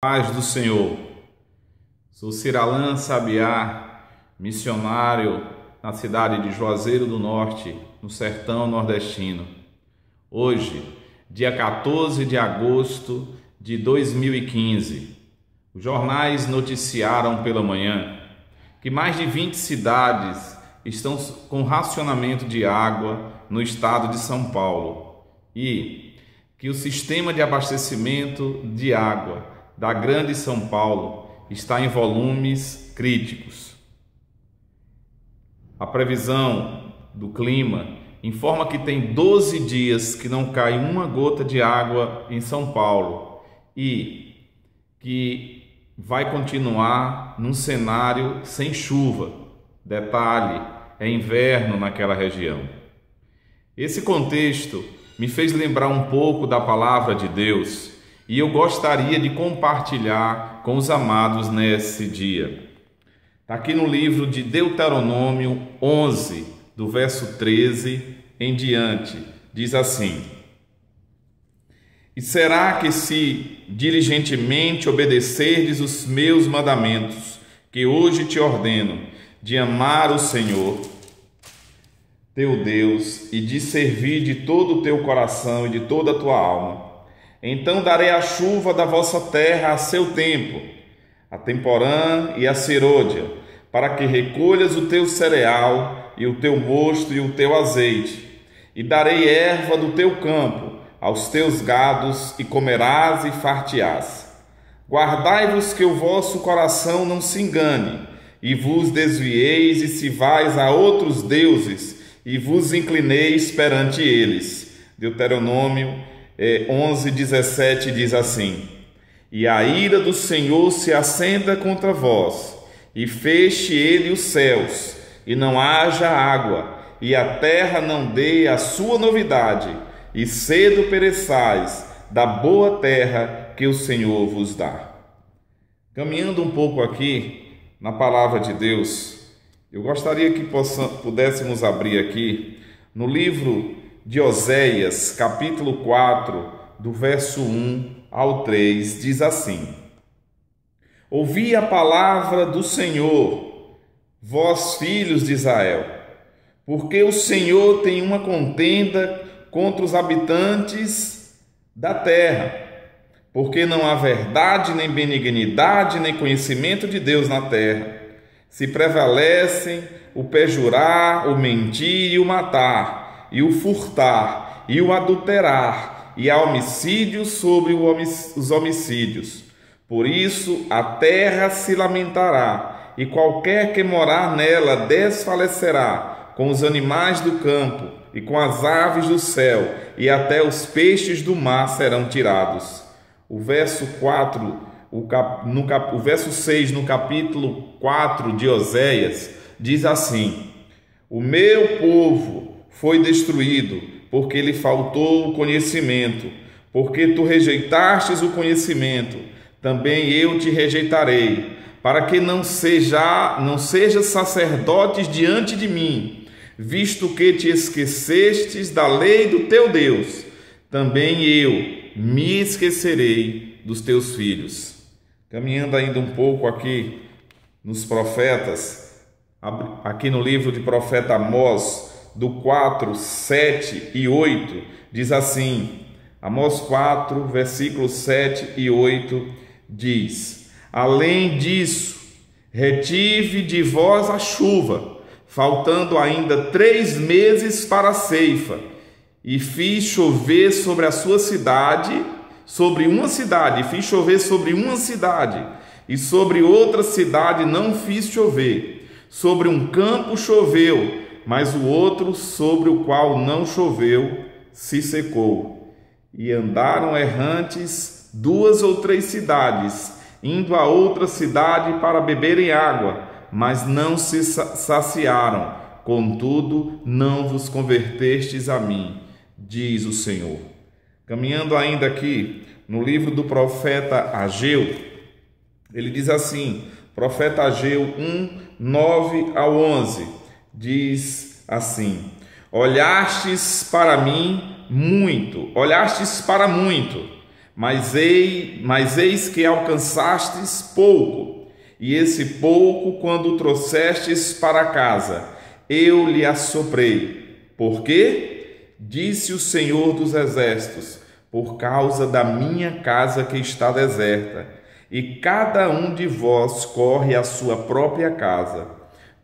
Paz do Senhor. Sou Ciralan Sabiá, missionário na cidade de Juazeiro do Norte, no sertão nordestino. Hoje, dia 14 de agosto de 2015, os jornais noticiaram pela manhã que mais de 20 cidades estão com racionamento de água no estado de São Paulo e que o sistema de abastecimento de água da Grande São Paulo está em volumes críticos. A previsão do clima informa que tem 12 dias que não cai uma gota de água em São Paulo e que vai continuar num cenário sem chuva. Detalhe, é inverno naquela região. Esse contexto me fez lembrar um pouco da palavra de Deus e eu gostaria de compartilhar com os amados nesse dia. Está aqui no livro de Deuteronômio 11, do verso 13 em diante, diz assim: E será que se diligentemente obedecerdes os meus mandamentos, que hoje te ordeno, de amar o Senhor, teu Deus, e de servir de todo o teu coração e de toda a tua alma, então darei a chuva da vossa terra a seu tempo, a temporã e a serôdia, para que recolhas o teu cereal e o teu mosto e o teu azeite, e darei erva do teu campo aos teus gados, e comerás e farteás. Guardai-vos que o vosso coração não se engane, e vos desvieis e se vais a outros deuses, e vos inclineis perante eles. Deuteronômio 11:17 diz assim: E a ira do Senhor se acenda contra vós, e feche ele os céus, e não haja água, e a terra não dê a sua novidade, e cedo pereçais da boa terra que o Senhor vos dá. Caminhando um pouco aqui na palavra de Deus, eu gostaria que pudéssemos abrir aqui no livro de Oséias, capítulo 4, do verso 1 ao 3, diz assim: Ouvi a palavra do Senhor, vós filhos de Israel, porque o Senhor tem uma contenda contra os habitantes da terra, porque não há verdade, nem benignidade, nem conhecimento de Deus na terra. Se prevalecem o perjurar, o mentir e o matar, e o furtar, e o adulterar, e há homicídio sobre os homicídios. Por isso a terra se lamentará, e qualquer que morar nela desfalecerá, com os animais do campo, e com as aves do céu, e até os peixes do mar serão tirados. O verso 6 no capítulo 4 de Oséias diz assim: O meu povo foi destruído, porque lhe faltou o conhecimento. Porque tu rejeitastes o conhecimento, também eu te rejeitarei, para que não sejas sacerdotes diante de mim, visto que te esquecestes da lei do teu Deus, também eu me esquecerei dos teus filhos. Caminhando ainda um pouco aqui nos profetas, aqui no livro de profeta Amós, do 4, 7 e 8, diz assim, Amós 4, versículos 7 e 8, diz: Além disso, retive de vós a chuva, faltando ainda 3 meses para a ceifa, e fiz chover sobre a sua cidade, fiz chover sobre uma cidade, e sobre outra cidade não fiz chover. Sobre um campo choveu, mas o outro, sobre o qual não choveu, se secou. E andaram errantes 2 ou 3 cidades, indo a outra cidade para beberem água, mas não se saciaram. Contudo, não vos convertestes a mim, diz o Senhor. Caminhando ainda aqui no livro do profeta Ageu, ele diz assim, profeta Ageu 1, 9 ao 11, diz assim: Olhastes para muito, mas eis que alcançastes pouco, e esse pouco, quando o trouxestes para casa, eu lhe assoprei. Por quê? Disse o Senhor dos Exércitos: por causa da minha casa que está deserta, e cada um de vós corre à sua própria casa.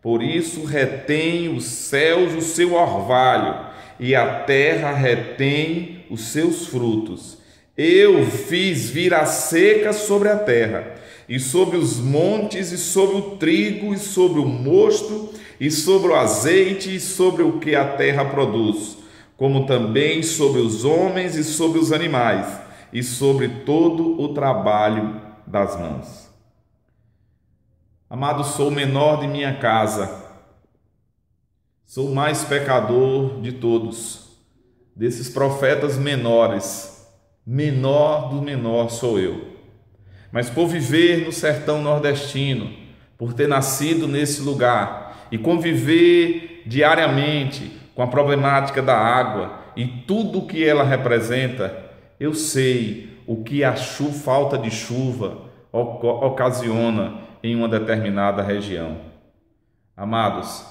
Por isso retém os céus o seu orvalho, e a terra retém os seus frutos. Eu fiz vir a seca sobre a terra, e sobre os montes, e sobre o trigo, e sobre o mosto, e sobre o azeite, e sobre o que a terra produz, como também sobre os homens e sobre os animais, e sobre todo o trabalho das mãos. Amado, sou o menor de minha casa, sou o mais pecador de todos, desses profetas menores, menor do menor sou eu. Mas por viver no sertão nordestino, por ter nascido nesse lugar e conviver diariamente com a problemática da água e tudo o que ela representa, eu sei o que a falta de chuva ocasiona em uma determinada região. Amados,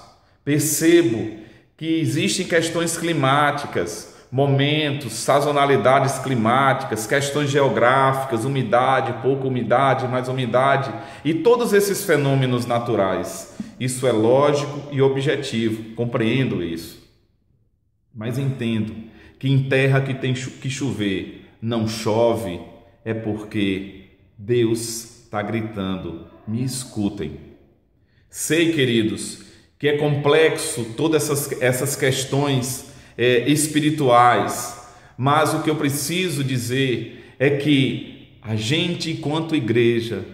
percebo que existem questões climáticas, momentos, sazonalidades climáticas, questões geográficas, umidade, pouca umidade, mais umidade e todos esses fenômenos naturais. Isso é lógico e objetivo, compreendo isso. Mas entendo que em terra que tem que chover não chove, é porque Deus está gritando: me escutem. Sei, queridos, que é complexo todas essas questões espirituais, mas o que eu preciso dizer é que a gente, enquanto igreja,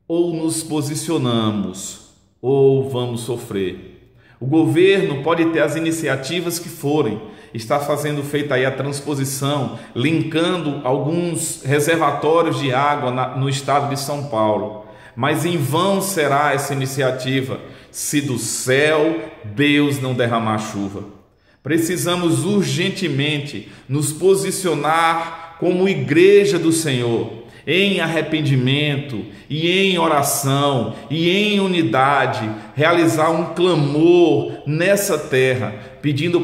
ou nos posicionamos ou vamos sofrer. O governo pode ter as iniciativas que forem, está fazendo feita aí a transposição, linkando alguns reservatórios de água no estado de São Paulo, mas em vão será essa iniciativa se do céu Deus não derramar chuva. Precisamos urgentemente nos posicionar como igreja do Senhor, em arrependimento e em oração e em unidade, realizar um clamor nessa terra, pedindo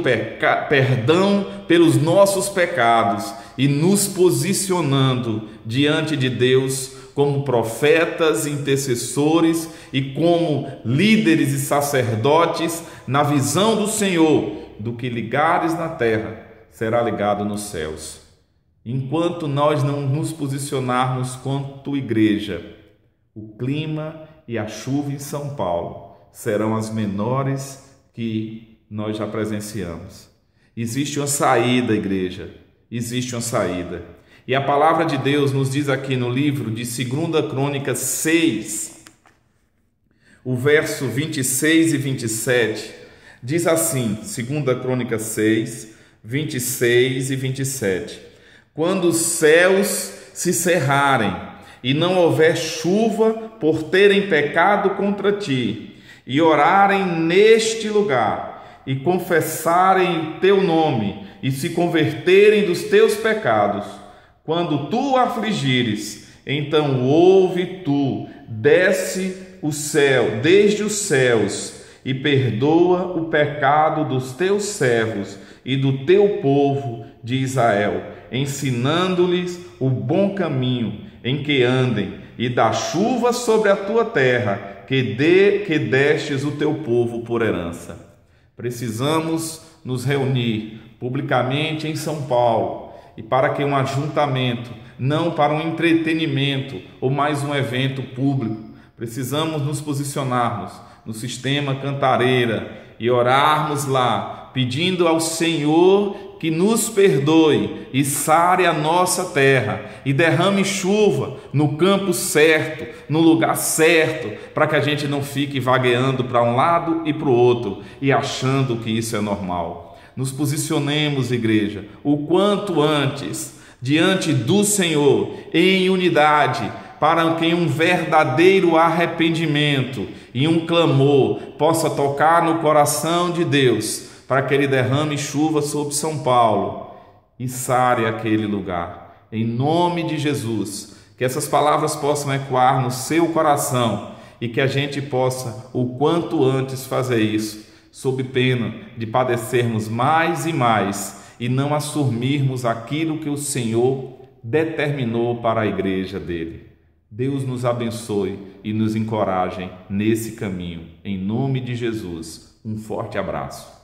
perdão pelos nossos pecados e nos posicionando diante de Deus como profetas, intercessores e como líderes e sacerdotes na visão do Senhor. Do que ligares na terra, será ligado nos céus. Enquanto nós não nos posicionarmos quanto igreja, o clima e a chuva em São Paulo serão as menores que nós já presenciamos. Existe uma saída, igreja, existe uma saída. E a palavra de Deus nos diz aqui no livro de 2 Crônicas 6, o verso 26 e 27, diz assim, 2 Crônicas 6, 26 e 27. Quando os céus se cerrarem e não houver chuva por terem pecado contra ti, e orarem neste lugar, e confessarem o teu nome, e se converterem dos teus pecados, quando tu afligires, então ouve tu, desce o céu, desde os céus, e perdoa o pecado dos teus servos e do teu povo de Israel, ensinando-lhes o bom caminho em que andem, e dá chuva sobre a tua terra, que destes o teu povo por herança. Precisamos nos reunir publicamente em São Paulo, e para que um ajuntamento, não para um entretenimento ou mais um evento público, precisamos nos posicionarmos no sistema Cantareira e orarmos lá, pedindo ao Senhor que nos perdoe e sare a nossa terra e derrame chuva no campo certo, no lugar certo, para que a gente não fique vagueando para um lado e para o outro e achando que isso é normal. Nos posicionemos, igreja, o quanto antes, diante do Senhor, em unidade, para que um verdadeiro arrependimento e um clamor possa tocar no coração de Deus, para que Ele derrame chuva sobre São Paulo e sare aquele lugar. em nome de Jesus. Que essas palavras possam ecoar no seu coração e que a gente possa, o quanto antes, fazer isso, sob pena de padecermos mais e mais e não assumirmos aquilo que o Senhor determinou para a igreja dele. Deus nos abençoe e nos encoraje nesse caminho. Em nome de Jesus, um forte abraço.